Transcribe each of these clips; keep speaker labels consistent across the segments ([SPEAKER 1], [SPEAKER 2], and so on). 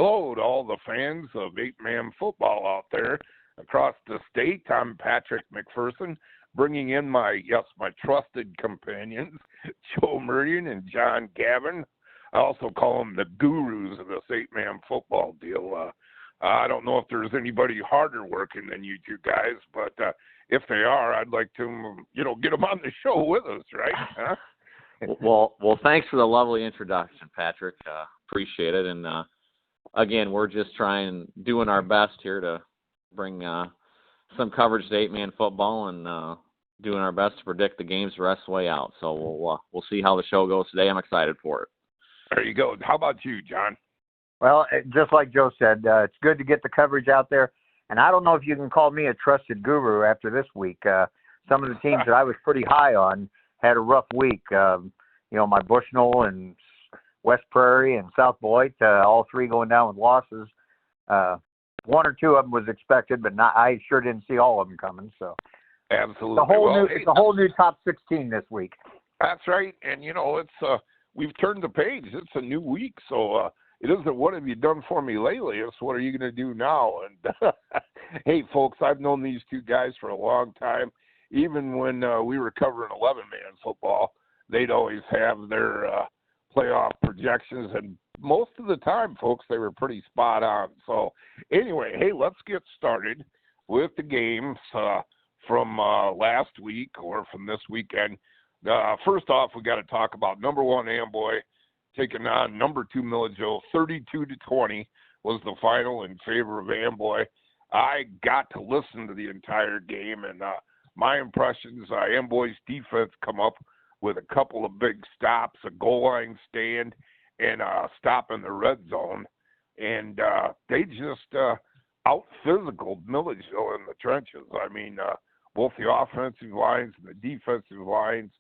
[SPEAKER 1] Hello to all the fans of eight-man football out there across the state. I'm Patrick McPherson, bringing in my trusted companions, Joe Meridian and John Gavin. I also call them the gurus of this eight-man football deal. I don't know if there's anybody harder working than you two guys, but if they are, I'd like to, get them on the show with us, right? Huh?
[SPEAKER 2] Well, thanks for the lovely introduction, Patrick. Appreciate it. And again, we're just doing our best here to bring some coverage to eight-man football and doing our best to predict the games the rest of the way out. So we'll see how the show goes today. I'm excited for it.
[SPEAKER 1] There you go. How about you, John?
[SPEAKER 3] Well, just like Joe said, it's good to get the coverage out there. And I don't know if you can call me a trusted guru after this week. Some of the teams that I was pretty high on had a rough week. My Bushnell and West Prairie and South Beloit, all three going down with losses. One or two of them was expected, but I sure didn't see all of them coming. So
[SPEAKER 1] absolutely,
[SPEAKER 3] it's a whole new top 16 this week.
[SPEAKER 1] That's right, and it's we've turned the page. It's a new week, so it isn't what have you done for me lately. It's what are you going to do now? And hey, folks, I've known these two guys for a long time. Even when we were covering 11-man football, they'd always have their playoff projections, and most of the time, folks, they were pretty spot on. So anyway, hey, let's get started with the games from last week or from this weekend. First off, we got to talk about number 1 Amboy taking on number 2 Milledgeville. 32-20 was the final in favor of Amboy. I got to listen to the entire game, and my impressions, Amboy's defense come up with a couple of big stops, a goal line stand, and a stop in the red zone. And they just out-physicaled Milledgeville in the trenches. I mean, both the offensive lines and the defensive lines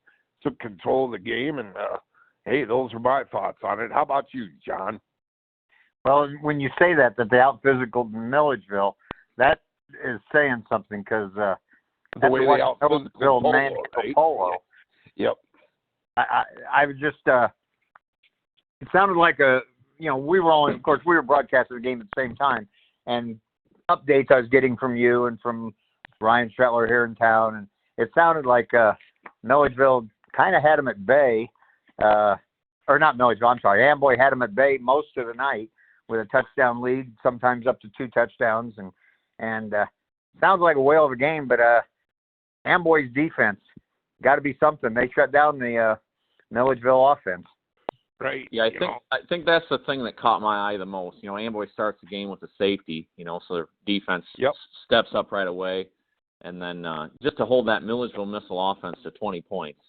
[SPEAKER 1] took control of the game, and hey, those are my thoughts on it. How about you, John?
[SPEAKER 3] Well, when you say that they out-physicaled Milledgeville, that is saying something because
[SPEAKER 1] the way they out-physicaled Polo, right?
[SPEAKER 3] Polo.
[SPEAKER 1] Yep.
[SPEAKER 3] I was just it sounded like we were broadcasting the game at the same time, and updates I was getting from you and from Ryan Stretler here in town, and it sounded like Milledgeville kind of had them at bay, or not Milledgeville, I'm sorry, Amboy had them at bay most of the night with a touchdown lead, sometimes up to 2 touchdowns, and sounds like a whale of a game, but Amboy's defense got to be something. They shut down the Milledgeville offense.
[SPEAKER 1] Right.
[SPEAKER 2] Yeah, I think that's the thing that caught my eye the most. Amboy starts the game with a safety, so their defense steps up right away. And then just to hold that Milledgeville missile offense to 20 points,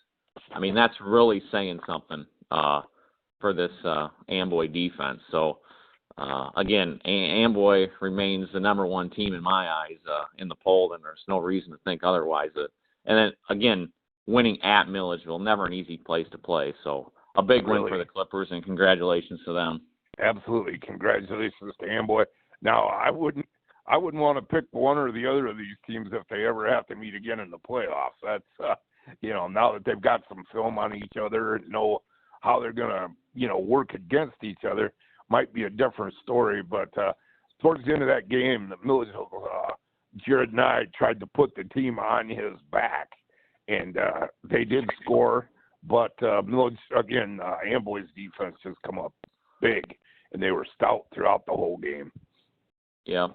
[SPEAKER 2] I mean, that's really saying something for this Amboy defense. So, again, Amboy remains the number 1 team in my eyes in the poll, and there's no reason to think otherwise. And then, again, winning at Milledgeville, never an easy place to play. So a big win for the Clippers, and congratulations to them.
[SPEAKER 1] Absolutely. Congratulations to Amboy. Now, I wouldn't want to pick one or the other of these teams if they ever have to meet again in the playoffs. That's, now that they've got some film on each other and know how they're going to, work against each other, might be a different story. But towards the end of that game, the Milledgeville, Jared and I tried to put the team on his back, and they did score. But Amboy's defense just come up big, and they were stout throughout the whole game.
[SPEAKER 2] Yeah.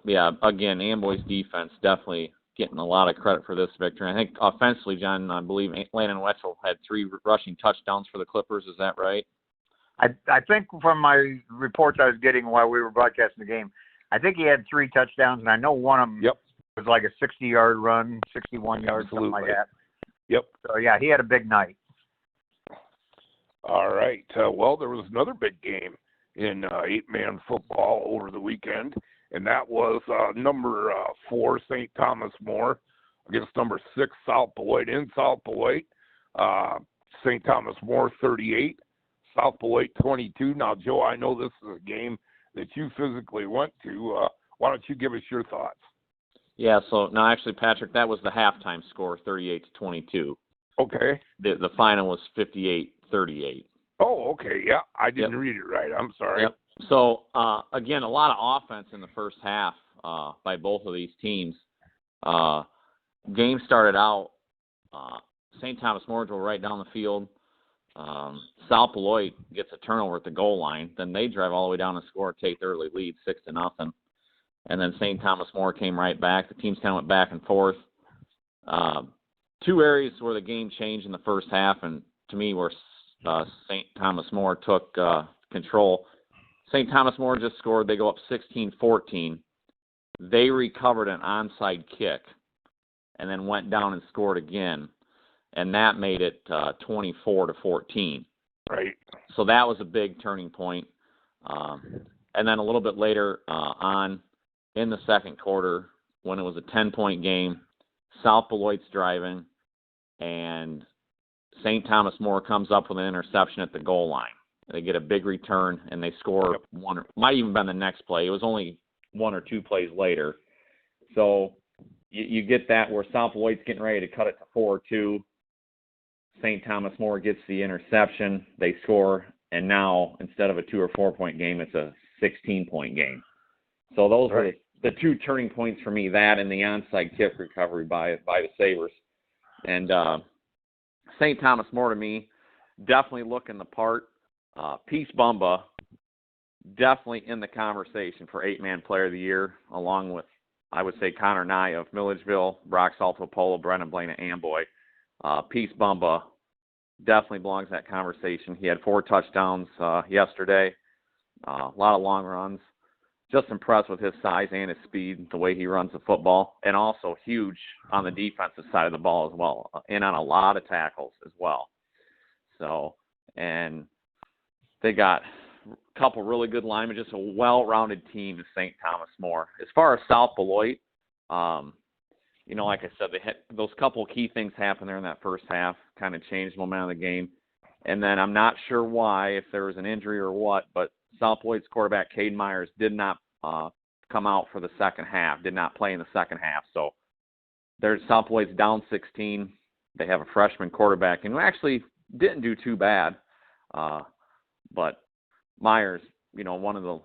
[SPEAKER 2] Again, Amboy's defense definitely getting a lot of credit for this victory. I think offensively, John, I believe Landon Wetzel had 3 rushing touchdowns for the Clippers. Is that right?
[SPEAKER 3] I think from my reports I was getting while we were broadcasting the game, I think he had 3 touchdowns, and I know one of them was like a 60-yard run, 61 yards, something like that.
[SPEAKER 1] Yep.
[SPEAKER 3] So, yeah, he had a big night.
[SPEAKER 1] All right. Well, there was another big game in eight-man football over the weekend, and that was number 4 St. Thomas More against number 6 South Beloit in South Beloit. St. Thomas More 38, South Beloit 22. Now, Joe, I know this is a game that you physically went to. Why don't you give us your thoughts?
[SPEAKER 2] Yeah, so no, actually, Patrick, that was the halftime score, 38-22.
[SPEAKER 1] Okay.
[SPEAKER 2] The final was 58-38.
[SPEAKER 1] Oh, okay. Yeah, I didn't read it right. I'm sorry.
[SPEAKER 2] Yep. So, again, a lot of offense in the first half by both of these teams. Game started out, St. Thomas More drove right down the field. South Beloit gets a turnover at the goal line. Then they drive all the way down and score, take the early lead, 6-0. And then St. Thomas More came right back. The teams kind of went back and forth. Two areas where the game changed in the first half, and to me, where St. Thomas More took control. St. Thomas More just scored. They go up 16-14. They recovered an onside kick and then went down and scored again, and that made it 24-14.
[SPEAKER 1] Right.
[SPEAKER 2] So that was a big turning point. And then a little bit later on in the second quarter, when it was a 10-point game, South Beloit's driving, and St. Thomas More comes up with an interception at the goal line. They get a big return, and they score one. Might even been the next play. It was only one or two plays later. So you get that where South Beloit's getting ready to cut it to 4-2. St. Thomas More gets the interception. They score, and now instead of a 2 or 4 point game, it's a 16-point game. So those were the two turning points for me, that and the onside kick recovery by the Sabres. And St. Thomas More, to me, definitely looking the part. Peace Bumba, definitely in the conversation for 8-man player of the year, along with, I would say, Connor Nye of Milledgeville, Brock Salto-Polo, Brennan Blaine of Amboy. Peace Bumba definitely belongs in that conversation. He had 4 touchdowns yesterday, a lot of long runs. Just impressed with his size and his speed, the way he runs the football, and also huge on the defensive side of the ball as well, and on a lot of tackles as well. So, and they got a couple really good linemen, just a well-rounded team in St. Thomas More. As far as South Beloit, like I said, they had those couple key things happen there in that first half, kind of changed the momentum of the game. And then I'm not sure why, if there was an injury or what, but South Beloit's quarterback, Cade Myers, did not come out for the second half, did not play in the second half. So there's South Beloit's down 16. They have a freshman quarterback, and who actually didn't do too bad. But Myers, one of the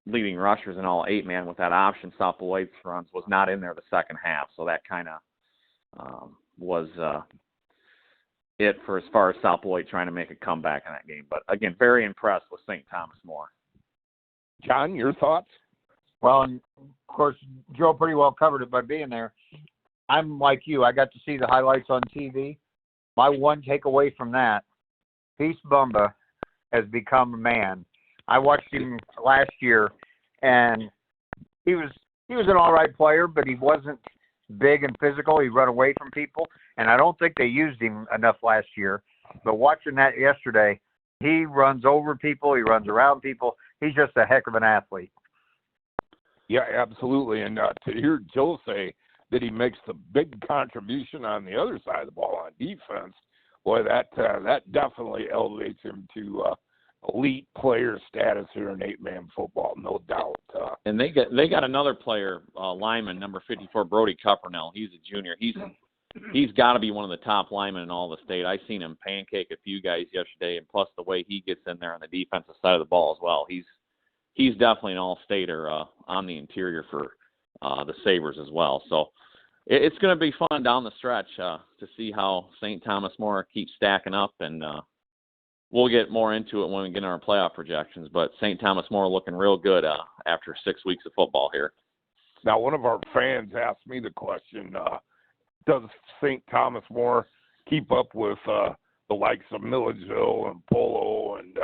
[SPEAKER 2] leading rushers in all 8-man with that option South Beloit's runs, was not in there the second half. So that kind of was it for as far as South Beloit trying to make a comeback in that game. But, again, very impressed with St. Thomas More.
[SPEAKER 1] John, your thoughts?
[SPEAKER 3] Well, and of course, Joe pretty well covered it by being there. I'm like you. I got to see the highlights on TV. My one takeaway from that, Peace Bumba has become a man. I watched him last year, and he was an all right player, but he wasn't big and physical. He run away from people, and I don't think they used him enough last year. But watching that yesterday, he runs over people. He runs around people. He's just a heck of an athlete.
[SPEAKER 1] Yeah, absolutely. And to hear Joe say that he makes the big contribution on the other side of the ball on defense, boy, that definitely elevates him to elite player status here in 8-man football, no doubt.
[SPEAKER 2] And they got another player, lineman, number 54, Brody Cuppernell. He's a junior. He's got to be one of the top linemen in all the state. I seen him pancake a few guys yesterday, and plus the way he gets in there on the defensive side of the ball as well. He's definitely an all-stater on the interior for the Sabres as well. So it's going to be fun down the stretch to see how St. Thomas More keeps stacking up, and we'll get more into it when we get in our playoff projections. But St. Thomas More looking real good after 6 weeks of football here.
[SPEAKER 1] Now, one of our fans asked me the question, does St. Thomas More keep up with the likes of Milledgeville and Polo and,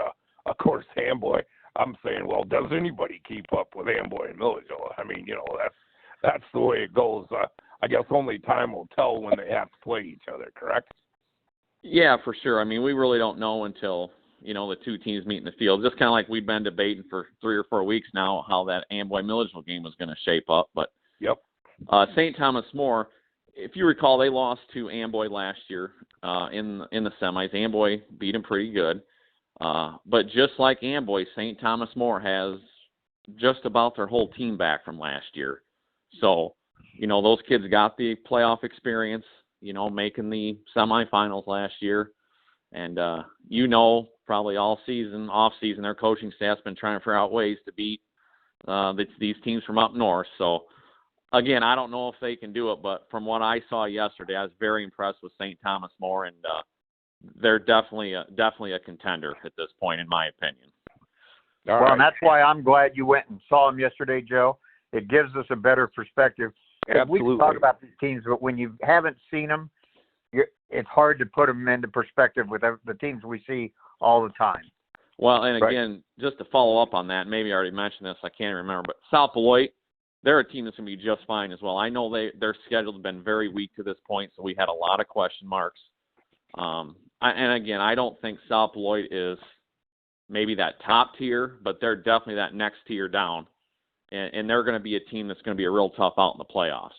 [SPEAKER 1] of course, Amboy? I'm saying, well, does anybody keep up with Amboy and Milledgeville? I mean, that's the way it goes. I guess only time will tell when they have to play each other, correct?
[SPEAKER 2] Yeah, for sure. I mean, we really don't know until, the two teams meet in the field. Just kind of like we've been debating for 3 or 4 weeks now how that Amboy-Milledgeville game was going to shape up. But
[SPEAKER 1] yep.
[SPEAKER 2] St. Thomas More, if you recall, they lost to Amboy last year in the semis. Amboy beat them pretty good. But just like Amboy, St. Thomas More has just about their whole team back from last year. So, those kids got the playoff experience, making the semifinals last year. And, probably all season, off season, their coaching staff's been trying to figure out ways to beat these teams from up north. So, again, I don't know if they can do it, but from what I saw yesterday, I was very impressed with St. Thomas More, and they're definitely a contender at this point, in my opinion.
[SPEAKER 3] All right. And that's why I'm glad you went and saw them yesterday, Joe. It gives us a better perspective.
[SPEAKER 1] Absolutely.
[SPEAKER 3] We can talk about these teams, but when you haven't seen them, it's hard to put them into perspective with the teams we see all the time.
[SPEAKER 2] Well, and again, just to follow up on that, maybe I already mentioned this, I can't remember, but South Beloit, they're a team that's going to be just fine as well. I know their schedule has been very weak to this point, so we had a lot of question marks. And again, I don't think South Beloit is maybe that top tier, but they're definitely that next tier down. And they're going to be a team that's going to be a real tough out in the playoffs.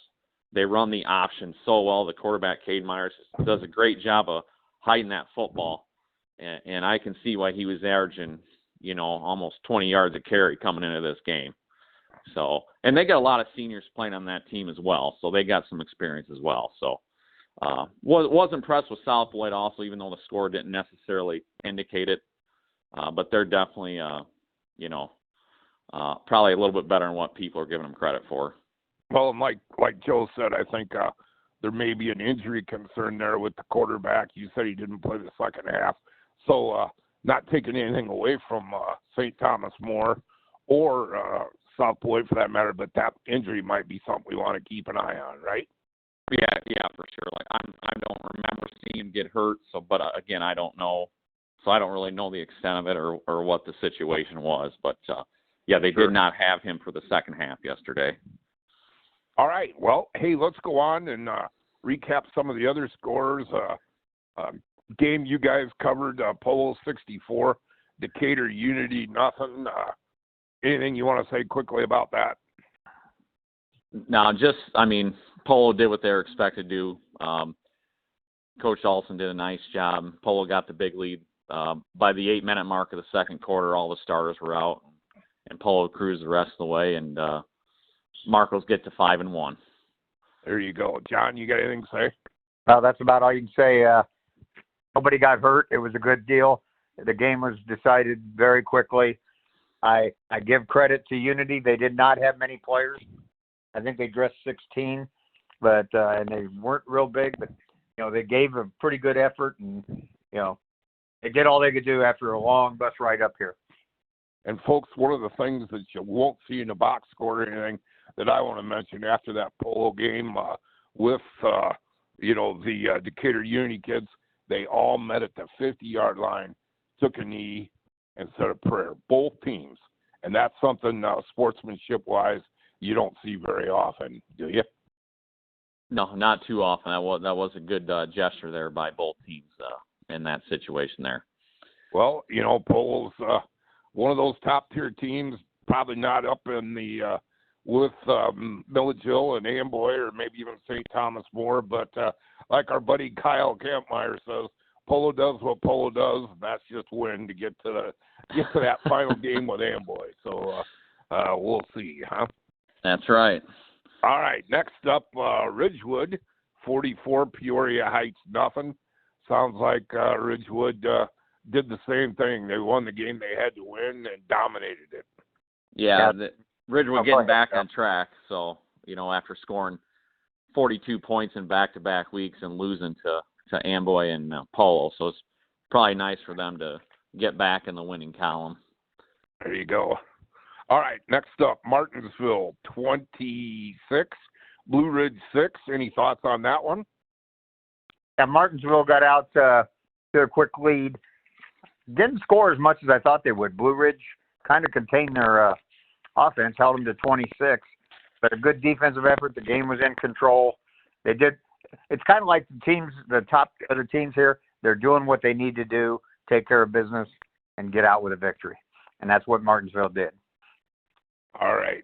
[SPEAKER 2] They run the option so well. The quarterback, Cade Myers, does a great job of hiding that football. And I can see why he was averaging, almost 20 yards a carry coming into this game. So, and they got a lot of seniors playing on that team as well. So they got some experience as well. So, was impressed with South Beloit also, even though the score didn't necessarily indicate it. But they're definitely, probably a little bit better than what people are giving them credit for.
[SPEAKER 1] Well, and like Joe said, I think there may be an injury concern there with the quarterback. You said he didn't play the second half. So not taking anything away from St. Thomas More or South Beloit for that matter, but that injury might be something we want to keep an eye on, right?
[SPEAKER 2] Yeah, for sure. Like I don't remember seeing him get hurt. So, but again, I don't know. So I don't really know the extent of it or what the situation was. But yeah, they did not have him for the second half yesterday.
[SPEAKER 1] All right. Well, hey, let's go on and recap some of the other scores. Game you guys covered, Polo 64, Decatur Unity nothing. Anything you want to say quickly about that?
[SPEAKER 2] No, Polo did what they were expected to do. Coach Olson did a nice job. Polo got the big lead. By the 8-minute mark of the second quarter, all the starters were out, and Polo cruised the rest of the way, and Marcos get to 5-1.
[SPEAKER 1] There you go. John, you got anything to say?
[SPEAKER 3] That's about all you can say. Nobody got hurt. It was a good deal. The game was decided very quickly. I give credit to Unity. They did not have many players. I think they dressed 16, but and they weren't real big, but they gave a pretty good effort, and they did all they could do after a long bus ride up here.
[SPEAKER 1] And folks, one of the things that you won't see in the box score or anything that I want to mention after that Polo game with the Decatur Unity kids, they all met at the 50-yard line, took a knee, and said a prayer. Both teams, and that's something sportsmanship-wise you don't see very often, do you?
[SPEAKER 2] No, not too often. That was a good gesture there by both teams in that situation there.
[SPEAKER 1] Well, Polo's one of those top-tier teams, probably not up in the with Milledgeville and Amboy or maybe even St. Thomas More, but like our buddy Kyle Kampmeyer says, Polo does what Polo does, and that's just win to get to that final game with Amboy. So we'll see, huh?
[SPEAKER 2] That's right.
[SPEAKER 1] All right, next up, Ridgewood, 44, Peoria Heights, nothing. Sounds like Ridgewood did the same thing. They won the game they had to win and dominated it.
[SPEAKER 2] Yeah, Ridgewood getting back on track. So, after scoring 42 points in back-to-back weeks and losing to Amboy and Polo. So it's probably nice for them to get back in the winning column.
[SPEAKER 1] There you go. All right, next up, Martinsville, 26, Blue Ridge 6. Any thoughts on that one?
[SPEAKER 3] Yeah, Martinsville got out to a quick lead. Didn't score as much as I thought they would. Blue Ridge kind of contained their offense, held them to 26. But a good defensive effort. The game was in control. They did. It's kind of like the top other teams here, they're doing what they need to do, take care of business, and get out with a victory. And that's what Martinsville did.
[SPEAKER 1] All right.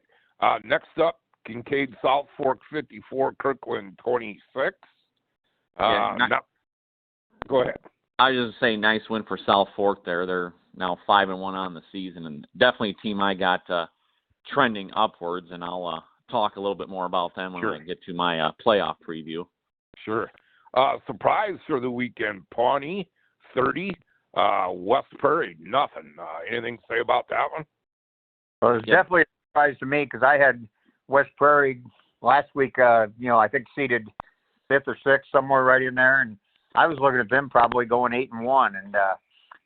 [SPEAKER 1] Next up, Kincaid South Fork 54, Kirkland 26. Go ahead.
[SPEAKER 2] I was just saying, nice win for South Fork there. They're now 5-1 on the season, and definitely a team I got trending upwards, and I'll talk a little bit more about them when I get to my playoff preview.
[SPEAKER 1] Sure. Surprise for the weekend, Pawnee 30, West Prairie, nothing. Anything to say about that one?
[SPEAKER 3] Well, it was definitely a surprise to me because I had West Prairie last week, I think seeded 5th or 6th, somewhere right in there. And I was looking at them probably going 8-1. And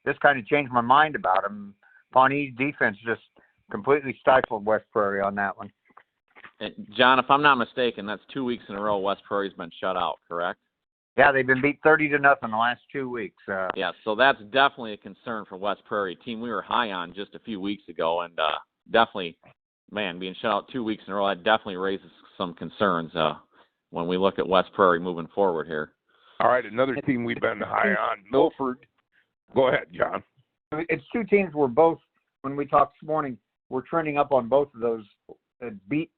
[SPEAKER 3] this kind of changed my mind about them. Pawnee's defense just completely stifled West Prairie on that one.
[SPEAKER 2] And John, if I'm not mistaken, that's 2 weeks in a row West Prairie's been shut out, correct?
[SPEAKER 3] Yeah, they've been beat 30-0 the last 2 weeks.
[SPEAKER 2] Yeah, so that's definitely a concern for West Prairie, a team we were high on just a few weeks ago, and definitely, man, being shut out 2 weeks in a row, that definitely raises some concerns when we look at West Prairie moving forward here.
[SPEAKER 1] All right, another team we've been high on, Milford. Go ahead, John.
[SPEAKER 3] It's two teams we're both, when we talked this morning, we're trending up on both of those that beat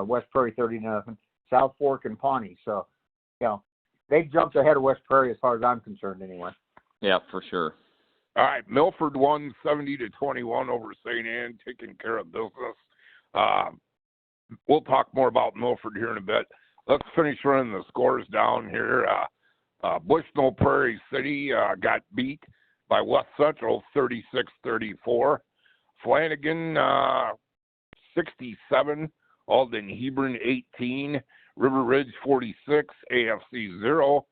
[SPEAKER 3] West Prairie 30-0, South Fork and Pawnee. So, they've jumped ahead of West Prairie as far as I'm concerned anyway.
[SPEAKER 2] Yeah, for sure.
[SPEAKER 1] All right, Milford won 70-21 over St. Anne, taking care of business. We'll talk more about Milford here in a bit. Let's finish running the scores down here. Bushnell Prairie City got beat by West Central 36-34. Flanagan 67, Alden Hebron 18, River Ridge 46, AFC 0,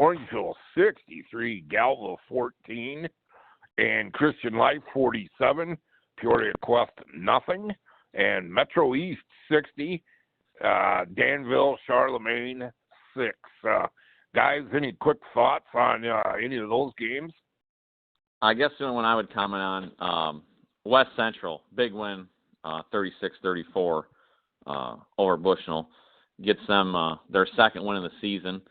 [SPEAKER 1] Orangeville 63, Galva 14, and Christian Life 47, Peoria Quest nothing, and Metro East 60, Danville Charlemagne 6. Guys, any quick thoughts on any of those games?
[SPEAKER 2] I guess the only one I would comment on, West Central, big win, 36-34 over Bushnell. Gets them their second win of the season,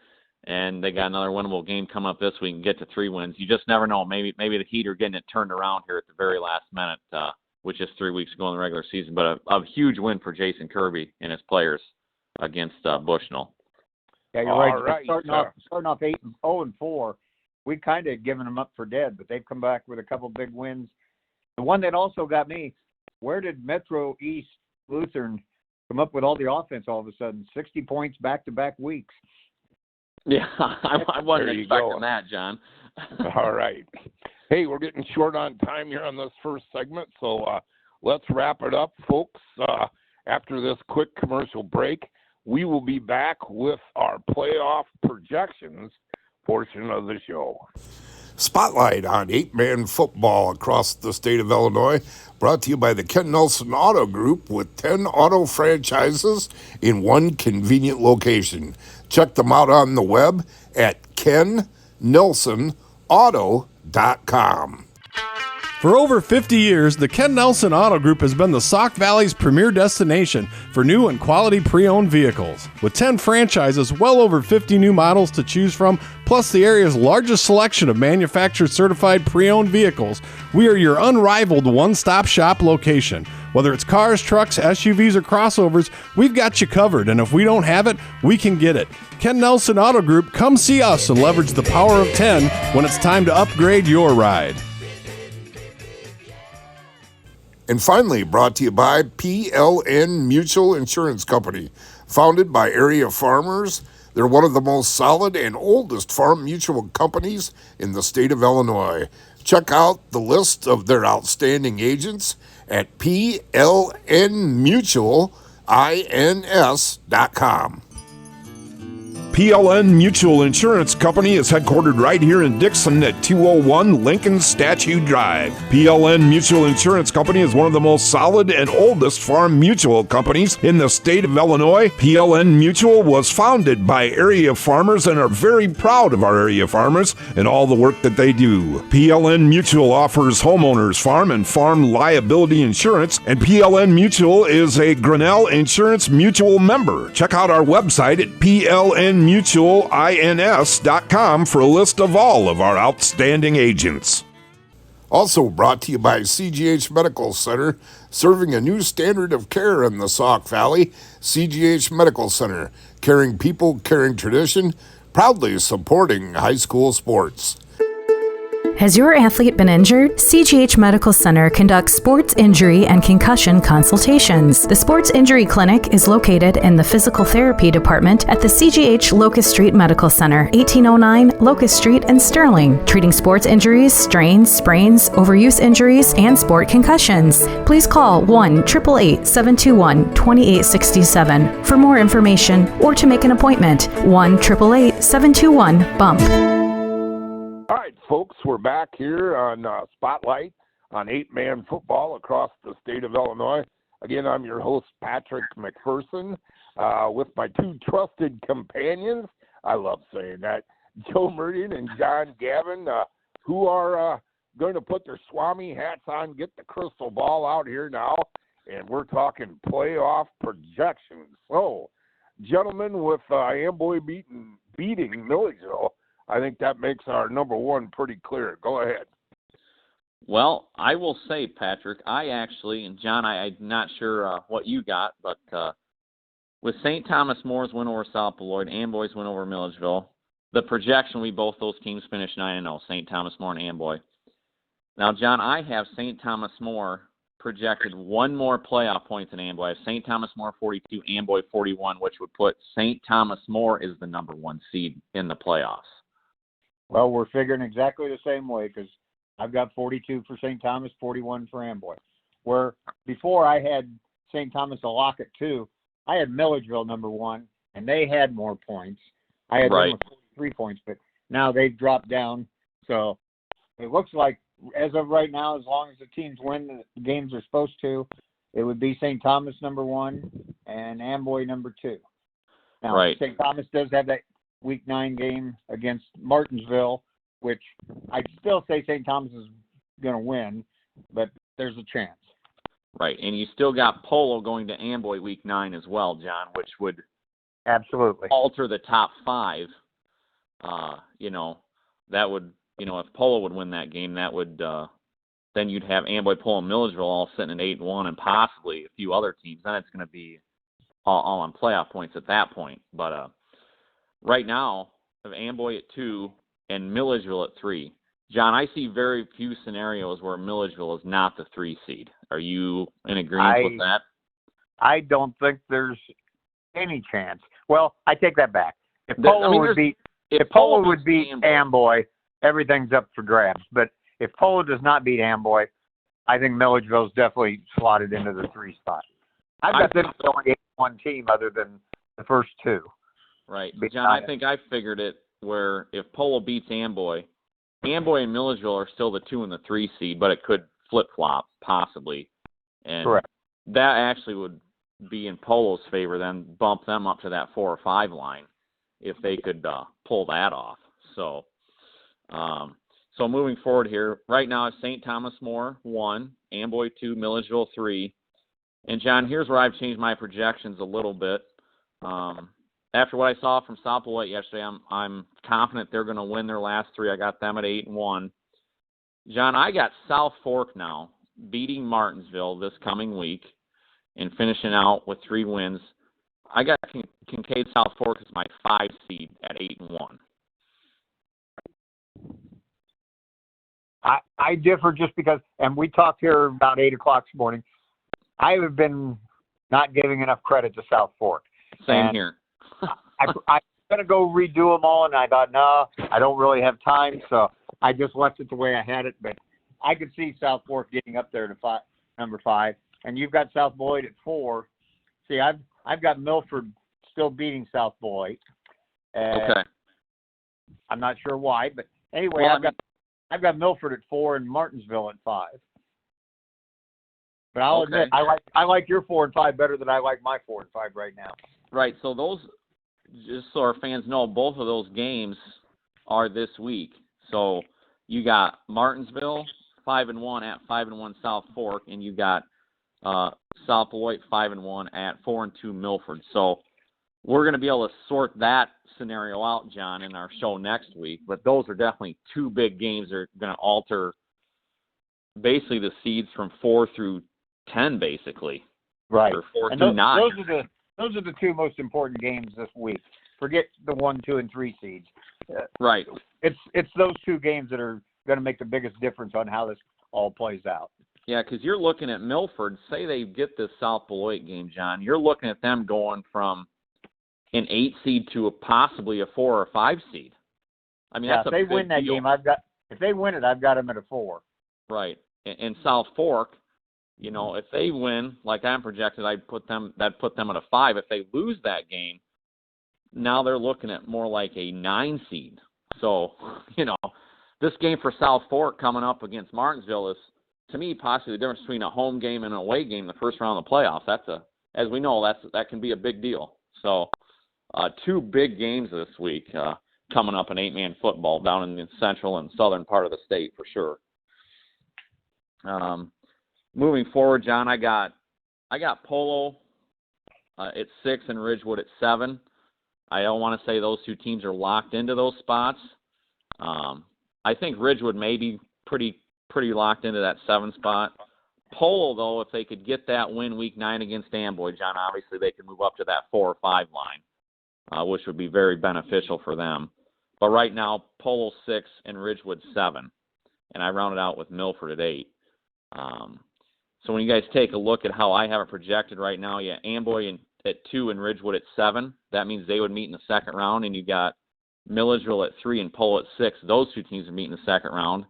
[SPEAKER 2] and they got another winnable game coming up this week and get to 3 wins. You just never know. Maybe the Heat are getting it turned around here at the very last minute, which is 3 weeks ago in the regular season. But a huge win for Jason Kirby and his players against Bushnell.
[SPEAKER 3] Yeah, you're right. Right. Starting off 0-4, we'd kind of given them up for dead, but they've come back with a couple big wins. The one that also got me, where did Metro East Lutheran come up with all the offense all of a sudden? 60 points back-to-back weeks.
[SPEAKER 2] Yeah, I wasn't expecting that, John.
[SPEAKER 1] All right. Hey, we're getting short on time here on this first segment, so let's wrap it up, folks. After this quick commercial break, we will be back with our playoff projections portion of the show.
[SPEAKER 4] Spotlight on 8-man football across the state of Illinois, brought to you by the Ken Nelson Auto Group with 10 auto franchises in one convenient location. Check them out on the web at kennelsonauto.com.
[SPEAKER 5] For over 50 years, the Ken Nelson Auto Group has been the Sauk Valley's premier destination for new and quality pre-owned vehicles. With 10 franchises, well over 50 new models to choose from, plus the area's largest selection of manufacturer-certified pre-owned vehicles, we are your unrivaled one-stop shop location. Whether it's cars, trucks, SUVs, or crossovers, we've got you covered, and if we don't have it, we can get it. Ken Nelson Auto Group, come see us and leverage the power of 10 when it's time to upgrade your ride.
[SPEAKER 4] And finally, brought to you by PLN Mutual Insurance Company. Founded by area farmers, they're one of the most solid and oldest farm mutual companies in the state of Illinois. Check out the list of their outstanding agents at plnmutualins.com.
[SPEAKER 6] PLN Mutual Insurance Company is headquartered right here in Dixon at 201 Lincoln Statue Drive. PLN Mutual Insurance Company is one of the most solid and oldest farm mutual companies in the state of Illinois. PLN Mutual was founded by area farmers and are very proud of our area farmers and all the work that they do. PLN Mutual offers homeowners farm and farm liability insurance, and PLN Mutual is a Grinnell Insurance Mutual member. Check out our website at plnmutualins.com for a list of all of our outstanding agents.
[SPEAKER 4] Also brought to you by CGH Medical Center, serving a new standard of care in the Sauk Valley. CGH Medical Center, caring people, caring tradition, proudly supporting high school sports.
[SPEAKER 7] Has your athlete been injured? CGH Medical Center conducts sports injury and concussion consultations. The Sports Injury Clinic is located in the Physical Therapy Department at the CGH Locust Street Medical Center, 1809 Locust Street in Sterling, treating sports injuries, strains, sprains, overuse injuries, and sport concussions. Please call 1-888-721-2867 for more information or to make an appointment. 1-888-721-BUMP.
[SPEAKER 1] All right, folks, we're back here on Spotlight on 8-Man football across the state of Illinois. Again, I'm your host, Patrick McPherson, with my two trusted companions. I love saying that, Joe Meridian and John Gavin, who are going to put their Swami hats on, get the crystal ball out here now, and we're talking playoff projections. So, gentlemen, with Amboy beating Milledgeville, I think that makes our number one pretty clear. Go ahead.
[SPEAKER 2] Well, I will say, Patrick, I actually, and John, I'm not sure what you got, but with St. Thomas More's win over South Beloit, Amboy's win over Milledgeville, the projection, both those teams finished 9-0, St. Thomas More and Amboy. Now, John, I have St. Thomas More projected one more playoff point than Amboy. I have St. Thomas More 42, Amboy 41, which would put St. Thomas More as the number one seed in the playoffs.
[SPEAKER 3] Well, we're figuring exactly the same way because I've got 42 for St. Thomas, 41 for Amboy. Where before I had St. Thomas a lock at 2, I had Milledgeville number 1, and they had more points. I had them with 43 points, but now they've dropped down. So it looks like, as of right now, as long as the teams win the games they're supposed to, it would be St. Thomas number 1 and Amboy number 2. Now, St. Thomas does have that Week 9 game against Martinsville, which I'd still say St. Thomas is going to win, but there's a chance.
[SPEAKER 2] Right, and you still got Polo going to Amboy Week 9 as well, John, which would
[SPEAKER 3] absolutely
[SPEAKER 2] alter the top 5. That would, if Polo would win that game, that would then you'd have Amboy, Polo, and Milledgeville all sitting at 8-1, and possibly a few other teams. Then it's going to be all on playoff points at that point, but. Right now, I have Amboy at 2 and Milledgeville at 3. John, I see very few scenarios where Milledgeville is not the 3 seed. Are you in agreement with that?
[SPEAKER 3] I don't think there's any chance. Well, I take that back. If Polo would beat Amboy, everything's up for grabs. But if Polo does not beat Amboy, I think Milledgeville's definitely slotted into the 3 spot. I've got them only 1 team other than the first 2.
[SPEAKER 2] Right. John, I think I figured it where if Polo beats Amboy and Milledgeville are still the 2 and the 3 seed, but it could flip-flop possibly. And
[SPEAKER 3] correct.
[SPEAKER 2] That actually would be in Polo's favor, then bump them up to that 4 or 5 line if they could pull that off. So moving forward here, right now it's St. Thomas More 1, Amboy 2, Milledgeville 3. And, John, here's where I've changed my projections a little bit. After what I saw from South Beloit yesterday, I'm confident they're going to win their last 3. I got them at 8-1. John, I got South Fork now beating Martinsville this coming week and finishing out with 3 wins. I got Kincaid South Fork as my 5 seed at 8-1.
[SPEAKER 3] I differ just because, and we talked here about 8 o'clock this morning. I have been not giving enough credit to South Fork.
[SPEAKER 2] Same here.
[SPEAKER 3] I'm going to go redo them all, and I thought, no, I don't really have time, so I just left it the way I had it. But I could see South Fork getting up there to number 5, and you've got South Beloit at 4. See, I've got Milford still beating South Beloit.
[SPEAKER 2] Okay.
[SPEAKER 3] I'm not sure why, but anyway, I've got Milford at 4 and Martinsville at 5. But I'll admit, I like your 4 and 5 better than I like my 4 and 5 right now.
[SPEAKER 2] Right. So those, just so our fans know, both of those games are this week. So you got Martinsville 5-1 at 5-1 South Fork, and you got South Beloit 5-1 at 4-2 Milford. So we're going to be able to sort that scenario out, John, in our show next week. But those are definitely 2 big games that are going to alter basically the seeds from 4 through 10, basically.
[SPEAKER 3] Right.
[SPEAKER 2] Or 4
[SPEAKER 3] and
[SPEAKER 2] through 9.
[SPEAKER 3] Those are the 2 most important games this week. Forget the 1, 2, and 3 seeds.
[SPEAKER 2] Right.
[SPEAKER 3] It's those 2 games that are going to make the biggest difference on how this all plays out.
[SPEAKER 2] Yeah, because you're looking at Milford. Say they get this South Beloit game, John. You're looking at them going from an 8 seed to possibly a 4 or 5 seed. I mean,
[SPEAKER 3] yeah,
[SPEAKER 2] that's a
[SPEAKER 3] if they
[SPEAKER 2] big
[SPEAKER 3] win that
[SPEAKER 2] deal.
[SPEAKER 3] game, if they win it, I've got them at a 4.
[SPEAKER 2] Right. And South Fork, if they win, like I'm projected, that'd put them at a 5. If they lose that game, now they're looking at more like a 9 seed. So, this game for South Fork coming up against Martinsville is, to me, possibly the difference between a home game and an away game the first round of the playoffs. As we know, that can be a big deal. So, 2 big games this week coming up in 8-man football down in the central and southern part of the state for sure. Moving forward, John, I got Polo at 6 and Ridgewood at 7. I don't want to say those 2 teams are locked into those spots. I think Ridgewood may be pretty locked into that 7 spot. Polo, though, if they could get that win week 9 against Amboy, John, obviously they could move up to that 4 or 5 line, which would be very beneficial for them. But right now, Polo 6 and Ridgewood 7, and I rounded out with Milford at 8. So when you guys take a look at how I have it projected right now, Amboy at 2 and Ridgewood at 7. That means they would meet in the second round, and you got Milledgeville at 3 and Polo at 6. Those 2 teams would meet in the second round.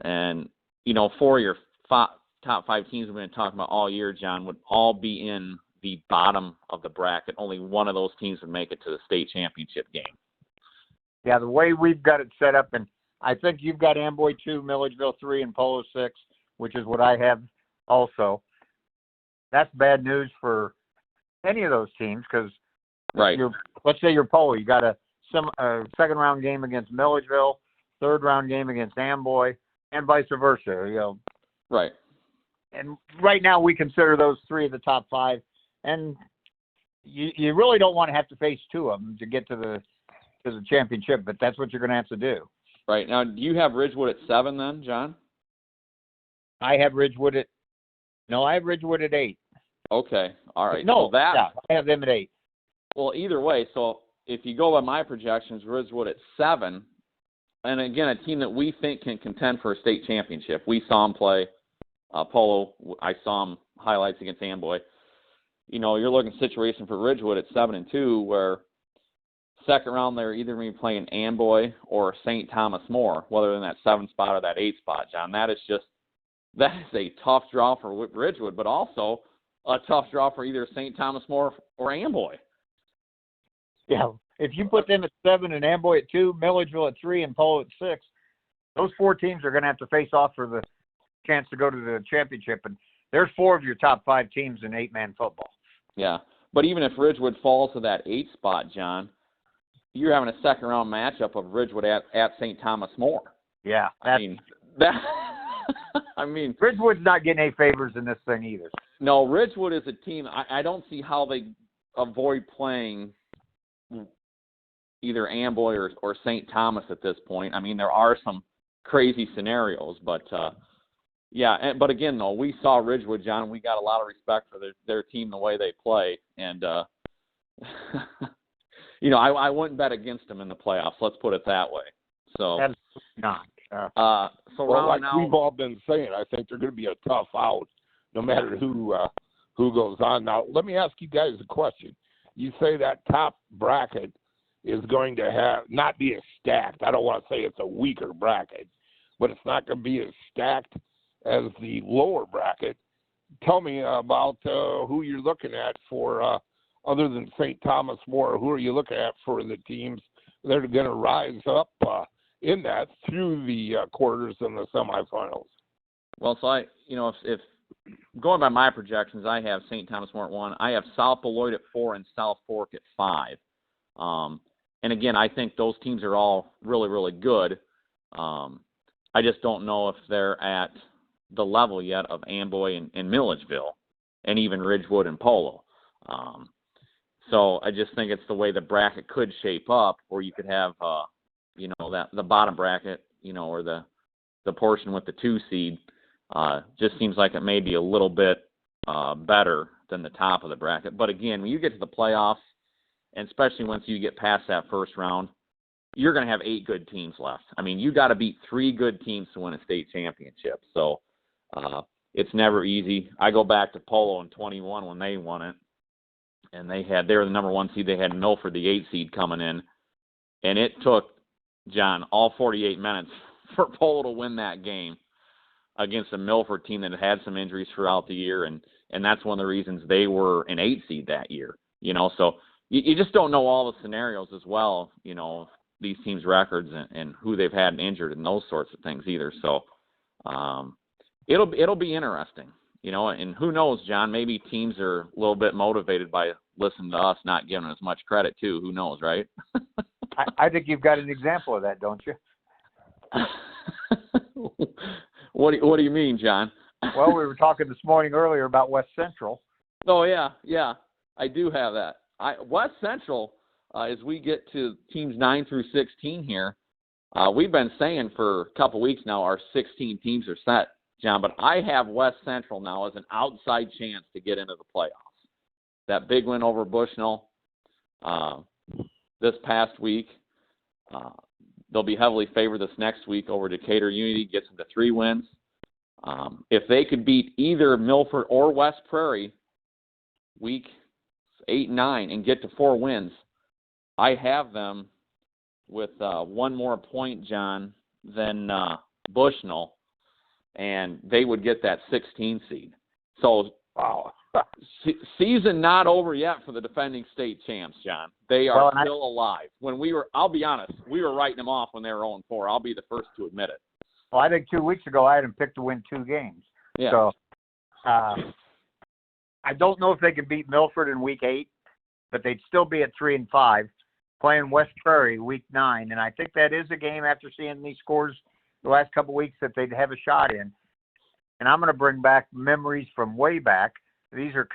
[SPEAKER 2] And, for your top 5 teams we've been talking about all year, John, would all be in the bottom of the bracket. Only one of those teams would make it to the state championship game.
[SPEAKER 3] Yeah, the way we've got it set up, and I think you've got Amboy 2, Milledgeville 3, and Polo 6, which is what I have also. That's bad news for any of those teams because,
[SPEAKER 2] right.
[SPEAKER 3] Let's say you're Polo, you got a second round game against Milledgeville, third round game against Amboy, and vice versa.
[SPEAKER 2] Right.
[SPEAKER 3] And right now we consider those 3 of the top 5, and you really don't want to have to face 2 of them to get to the championship, but that's what you're going to have to do.
[SPEAKER 2] Right. Now, do you have Ridgewood at 7 then, John?
[SPEAKER 3] I have Ridgewood at 8.
[SPEAKER 2] Okay. All right.
[SPEAKER 3] No,
[SPEAKER 2] so
[SPEAKER 3] I have them at 8.
[SPEAKER 2] Well, either way, so if you go by my projections, Ridgewood at 7, and again, a team that we think can contend for a state championship. We saw them play Polo. I saw them highlights against Amboy. You're looking at a situation for Ridgewood at 7 and 2 where second round they're either going to be playing Amboy or St. Thomas More, whether in that 7 spot or that 8 spot, John. That is a tough draw for Ridgewood, but also a tough draw for either St. Thomas More or Amboy.
[SPEAKER 3] Yeah, if you put them at 7 and Amboy at 2, Milledgeville at 3, and Polo at 6, those 4 teams are going to have to face off for the chance to go to the championship. And there's 4 of your top 5 teams in 8-man football.
[SPEAKER 2] Yeah, but even if Ridgewood falls to that 8 spot, John, you're having a second round matchup of Ridgewood at St. Thomas More.
[SPEAKER 3] Yeah,
[SPEAKER 2] I mean,
[SPEAKER 3] Ridgewood's not getting any favors in this thing either.
[SPEAKER 2] No, Ridgewood is a team. I don't see how they avoid playing either Amboy or St. Thomas at this point. I mean, there are some crazy scenarios, but but again, though, we saw Ridgewood, John, and we got a lot of respect for their team, the way they play, and I wouldn't bet against them in the playoffs. Let's put it that way. So
[SPEAKER 3] that's not.
[SPEAKER 1] Like we've all been saying, I think they're going to be a tough out, no matter who goes on. Now, let me ask you guys a question. You say that top bracket is going to not be as stacked. I don't want to say it's a weaker bracket, but it's not going to be as stacked as the lower bracket. Tell me about who you're looking at for, other than St. Thomas More, who are you looking at for the teams that are going to rise up in that through the quarters and the semifinals?
[SPEAKER 2] Well, so if going by my projections, I have St. Thomas More at 1. I have South Beloit at 4 and South Fork at 5. And again, I think those teams are all really, really good. I just don't know if they're at the level yet of Amboy and Milledgeville, and even Ridgewood and Polo. So I just think it's the way the bracket could shape up, where you could have, that the bottom bracket, or the portion with the 2 seed, just seems like it may be a little bit better than the top of the bracket. But again, when you get to the playoffs, and especially once you get past that first round, you're going to have 8 good teams left. I mean, you got to beat 3 good teams to win a state championship. So it's never easy. I go back to polo in 21 when they won it, and they were the number 1 seed. They had Milford, the 8 seed, coming in, and it took, John, all 48 minutes for polo to win that game against a Milford team that had some injuries throughout the year, and that's one of the reasons they were an 8 seed that year. So you just don't know all the scenarios as well, these teams' records and who they've had injured and those sorts of things either. So it'll be interesting, and who knows, John, maybe teams are a little bit motivated by listening to us not giving us much credit too. Who knows, right?
[SPEAKER 3] I think you've got an example of that, don't you?
[SPEAKER 2] What do you mean, John?
[SPEAKER 3] Well, we were talking this morning earlier about West Central.
[SPEAKER 2] Oh, yeah, I do have that. West Central, as we get to teams 9 through 16 here, we've been saying for a couple weeks now our 16 teams are set, John, but I have West Central now as an outside chance to get into the playoffs. That big win over Bushnell this past week, they'll be heavily favored this next week over Decatur Unity, gets into 3 wins. If they could beat either Milford or West Prairie week 8 and 9 and get to 4 wins, I have them with 1 more point, John, than Bushnell, and they would get that 16 seed. So, wow. Season not over yet for the defending state champs, John. They are still alive. I'll be honest, we were writing them off when they were 0-4. I'll be the first to admit it.
[SPEAKER 3] Well, I think 2 weeks ago I had them picked to win 2 games.
[SPEAKER 2] Yeah.
[SPEAKER 3] So I don't know if they could beat Milford in week 8, but they'd still be at 3-5, playing West Prairie week 9. And I think that is a game, after seeing these scores the last couple of weeks, that they'd have a shot in. And I'm going to bring back memories from way back. These are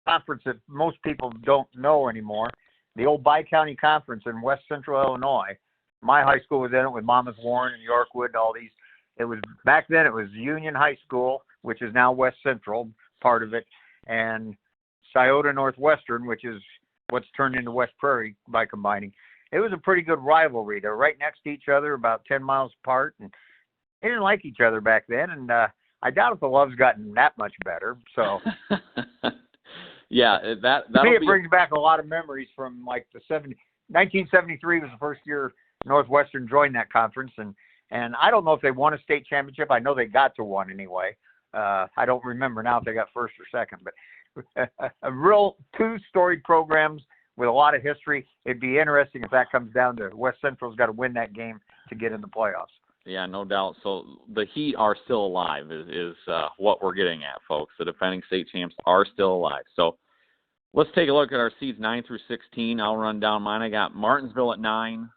[SPEAKER 3] conference that most people don't know anymore. The old Bi-County Conference in West Central Illinois. My high school was in it with Monmouth Warren and Yorkwood and all these. It was back then. It was Union High School, which is now West Central, part of it, and Scioto Northwestern, which is what's turned into West Prairie by combining. It was a pretty good rivalry. They're right next to each other, about 10 miles apart, and they didn't like each other back then. And I doubt if the love's gotten that much better. So,
[SPEAKER 2] yeah, that
[SPEAKER 3] brings back a lot of memories from like 1973 was the first year Northwestern joined that conference, and I don't know if they won a state championship. I know they got to one anyway. I don't remember now if they got first or second, but a real 2-storied programs with a lot of history. It'd be interesting if that comes down to West Central's got to win that game to get in the playoffs.
[SPEAKER 2] Yeah, no doubt. So the Heat are still alive is what we're getting at, folks. The defending state champs are still alive. So let's take a look at our seeds 9 through 16. I'll run down mine. I got Martinsville at 9,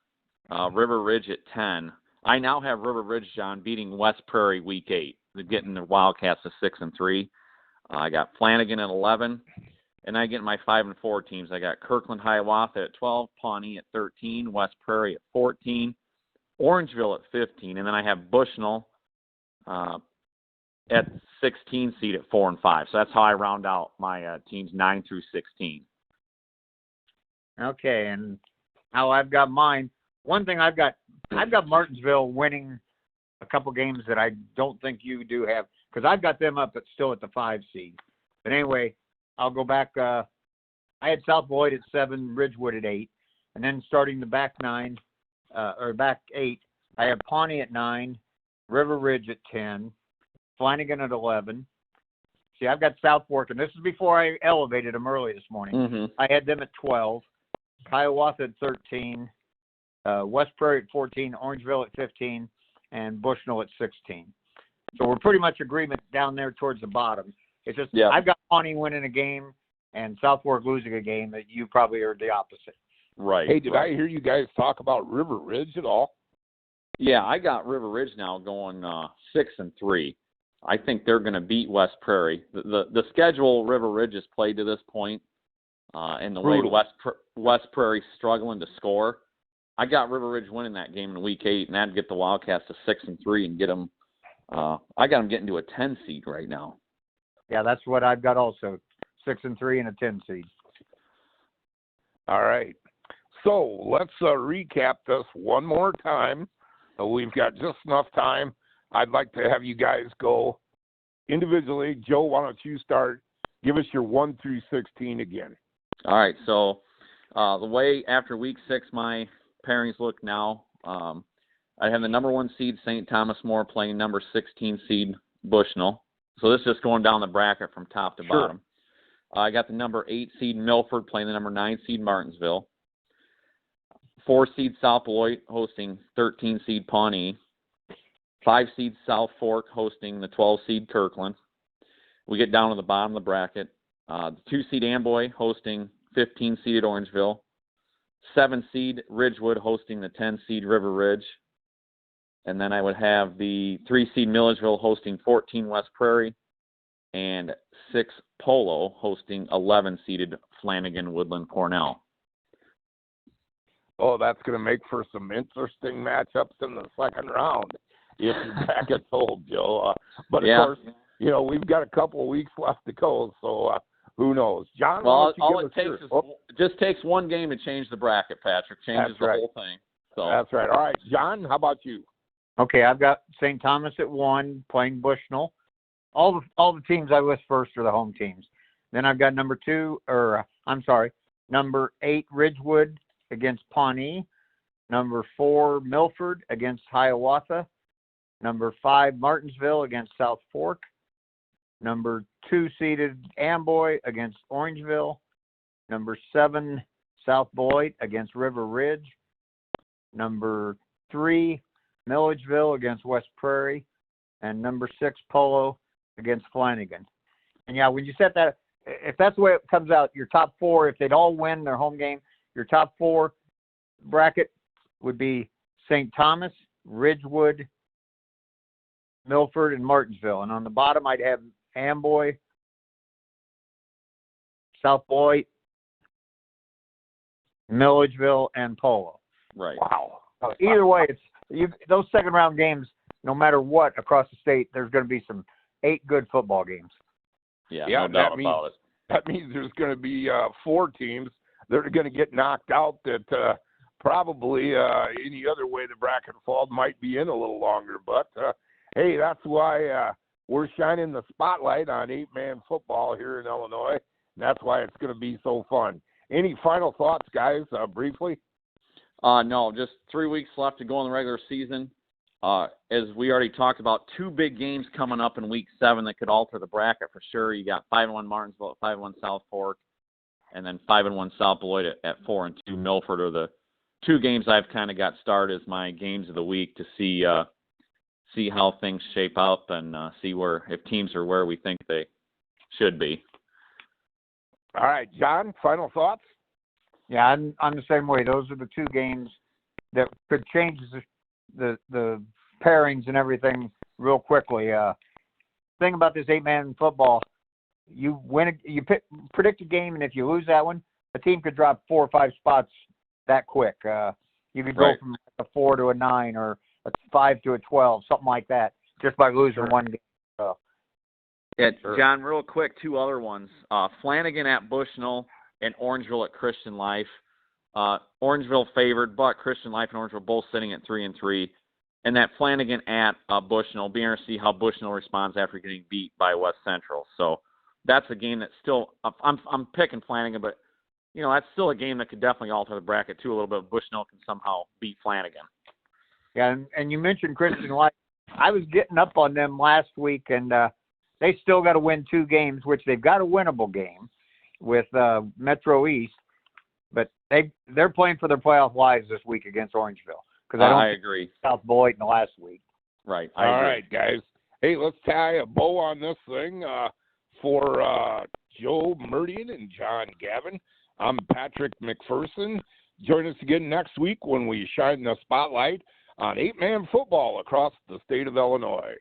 [SPEAKER 2] River Ridge at 10. I now have River Ridge, John, beating West Prairie week 8. They're getting the Wildcats to 6-3. I got Flanagan at 11. And I get my 5 and 4 teams. I got Kirkland Hiawatha at 12, Pawnee at 13, West Prairie at 14, Orangeville at 15, and then I have Bushnell at 16 seed at 4 and 5. So that's how I round out my teams 9 through 16.
[SPEAKER 3] Okay, and how I've got mine. One thing I've got Martinsville winning a couple games that I don't think you do have, because I've got them up still at the 5 seed. But anyway, I'll go back. I had South Beloit at 7, Ridgewood at 8, and then starting the back 9 or back 8, I have Pawnee at 9, River Ridge at 10, Flanagan at 11. See, I've got South Fork, and this is before I elevated them early this morning.
[SPEAKER 2] Mm-hmm.
[SPEAKER 3] I had them at 12, Hiawatha at 13, West Prairie at 14, Orangeville at 15, and Bushnell at 16. So we're pretty much agreement down there towards the bottom. It's just I've got Pawnee winning a game and South Fork losing a game that you probably are the opposite.
[SPEAKER 2] Right.
[SPEAKER 1] Hey, did I hear you guys talk about River Ridge at all?
[SPEAKER 2] Yeah, I got River Ridge now going 6-3. I think they're going to beat West Prairie. The schedule River Ridge has played to this point, and the way West Prairie's struggling to score, I got River Ridge winning that game in week 8, and that'd get the Wildcats to 6-3 and get them. I got them getting to a 10 seed right now.
[SPEAKER 3] Yeah, that's what I've got also, 6-3 and a 10 seed.
[SPEAKER 1] All right. So let's recap this one more time. We've got just enough time. I'd like to have you guys go individually. Joe, why don't you start? Give us your 1 through 16 again.
[SPEAKER 2] All right. So the way after week 6 my pairings look now, I have the number 1 seed St. Thomas More playing number 16 seed Bushnell. So this is just going down the bracket from top to bottom. I got the number 8 seed Milford playing the number 9 seed Martinsville. 4 seed South Beloit hosting 13 seed Pawnee. 5 seed South Fork hosting the 12 seed Kirkland. We get down to the bottom of the bracket. The 2 seed Amboy hosting 15 seeded Orangeville. 7 seed Ridgewood hosting the 10 seed River Ridge. And then I would have the 3 seed Milledgeville hosting 14 West Prairie. And 6 Polo hosting 11 seeded Flanagan Woodland Cornell.
[SPEAKER 1] Oh, that's going to make for some interesting matchups in the second round if your bracket's hold, Joe. But of course, you know, we've got a couple of weeks left to go, so who knows? John,
[SPEAKER 2] well, all it takes is just takes one game to change the bracket, Patrick. Changes the whole thing. So
[SPEAKER 1] that's right. All right, John, how about you?
[SPEAKER 3] Okay, I've got St. Thomas at 1 playing Bushnell. All the teams I list first are the home teams. Then I've got number 8 Ridgewood against Pawnee. Number 4 Milford against Hiawatha. Number 5 Martinsville against South Fork. Number 2 seeded Amboy against Orangeville. Number 7 South Beloit against River Ridge. Number 3 Milledgeville against West Prairie. And number 6 Polo against Flanagan. And yeah, when you set that, if that's the way it comes out, your top 4, if they'd all win their home game, your top 4 bracket would be St. Thomas, Ridgewood, Milford, and Martinsville. And on the bottom, I'd have Amboy, South Beloit, Milledgeville, and Polo.
[SPEAKER 2] Right.
[SPEAKER 1] Wow.
[SPEAKER 3] Either way, those second round games, no matter what across the state, there's going to be some 8 good football games.
[SPEAKER 2] Yeah, no doubt about it.
[SPEAKER 1] That means there's going to be 4 teams that are going to get knocked out that probably any other way the bracket falls might be in a little longer. But, hey, that's why we're shining the spotlight on 8-man football here in Illinois. And that's why it's going to be so fun. Any final thoughts, guys, briefly?
[SPEAKER 2] No, just 3 weeks left to go in the regular season. As we already talked about, 2 big games coming up in week 7 that could alter the bracket for sure. You got 5-1 Martinsville at 5-1 South Fork, and then 5-1 South Beloit at 4-2 Milford are the 2 games I've kind of got started as my games of the week to see how things shape up and see if teams are where we think they should be.
[SPEAKER 1] All right, John, final thoughts?
[SPEAKER 3] Yeah, I'm the same way. Those are the 2 games that could change the pairings and everything real quickly. Thing about this 8-man football, you predict a game, and if you lose that one, a team could drop 4 or 5 spots that quick. You could go from a 4 to a 9 or a 5 to a 12, something like that, just by losing one game. So.
[SPEAKER 2] Yeah, John, real quick, 2 other ones. Flanagan at Bushnell and Orangeville at Christian Life. Orangeville favored, but Christian Life and Orangeville both sitting at 3-3. And that Flanagan at Bushnell, be interested to see how Bushnell responds after getting beat by West Central. So that's a game that's still I'm picking Flanagan, but you know that's still a game that could definitely alter the bracket too a little bit. Bushnell can somehow beat Flanagan.
[SPEAKER 3] Yeah, and you mentioned Christian Life. I was getting up on them last week, and they still got to win 2 games, which they've got a winnable game with Metro East. But they're playing for their playoff lives this week against Orangeville. Because I
[SPEAKER 2] agree.
[SPEAKER 3] South Beloit in the last week.
[SPEAKER 2] Right.
[SPEAKER 1] All right, guys. Hey, let's tie a bow on this thing for Joe Murdian and John Gavin. I'm Patrick McPherson. Join us again next week when we shine the spotlight on 8-man football across the state of Illinois.